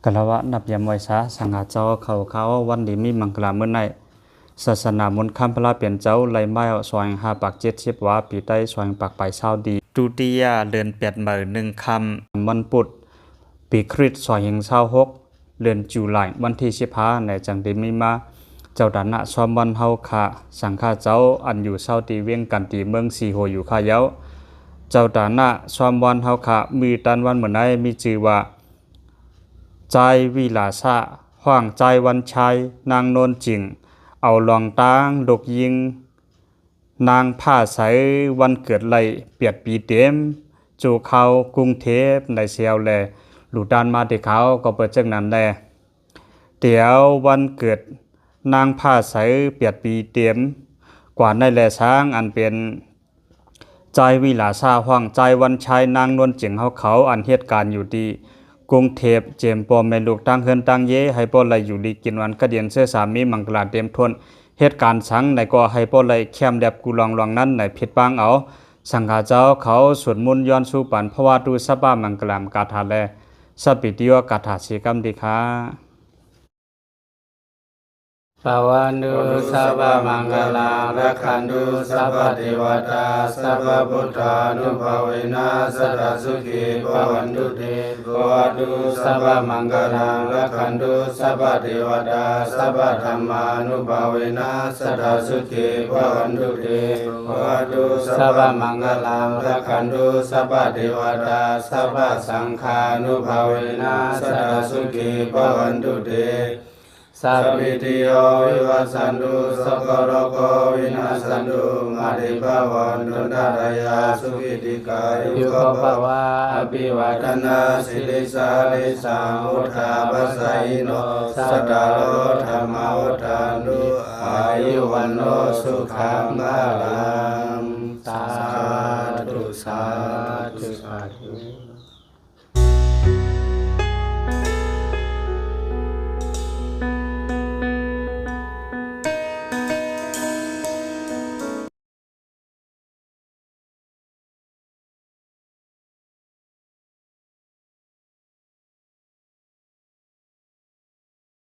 กะละวะนับยามไว้ซาสังหาเจ้าเขาวันดีมีมังกลาเมื่อไหนศาสนามนต์คำพระเปลี่ยนเจ้าไล่ไม้เอาซอย5 ปัก 70ว่าปีใต้ซอยปักไปเช้าดีตุติยาเดือน8มื้อ1ค่ำวันพุธปีคริสต์2526เดือนจุลายวันที่15ในจังได้มีมาเจ้าดานะซอมวันเฮาค่ะสังฆาเจ้าอันอยู่เช้าตีเวียงกันตีเมืองสีโหอยู่ค่ะเย้าเจ้าดานะซอมวันเฮาค่ะมีตันวันเหมือนใดมีชื่อว่าใจวิลาสะห่างใจวันชัยนางโนนจิงเอาลองตางดกยิงนางผ้าใสวันเกิดไหลเปียดปีเต็มจูเขากรุงเทพในเซียวแลหลุดดานมาที่เขาก็เปิดจังนั้นแลเดี๋ยววันเกิดนางผ้าใสเปียดปีเต็มกว่าในแลช้างอันเป็นใจวิลาสะห่างใจวันชัยนางโนนจิงเขาอันเหตุการณ์อยู่ดีกรุงเทพเจมปอมแม่ลูกตั้งเฮือนตั้งเย่ให้ป้อไหลอยู่ดีกินวันกระเดียนเสื้อสามีมังกลาเต็มทนเหตุการณ์สังในก็ให้ป้อไหลแคมแดบกูลองนั้นในผิดบางเอาสังฆาเจ้าเขาสวดมนต์ย้อนสู่ปันเพราะว่าดูสบามังกลามกาถาแลสัพพิติโยกาถาสีกรรมดีค่ะภวันตุสัพพมังคลังรักขันตุสัพพเทวตาสัพพพุทธานุภาเวนะสัทธสุขีภวันตุเตภวตุสัพพมังคลังรักขันตุสัพพเทวตาสัพพธัมมานุภาเวนะสัทธสุขีภวันตุเตภวตุสัพพมังคลังรักขันตุสัพพเทวตาสัพพสังฆานุภาเวนะสัทธสุขีภวันตุเตสัพพิติโยวิวัสสันตุสัพพะโรโควินาศสันตุมาริภาวันตุนารายาสุขิติกายุโกภวะอภิวาทนาสิริสาลิสามุทธาปัสสะอิโนสัตตาโลธรรมาวุฒานุอายุวันโนสุขังภาลั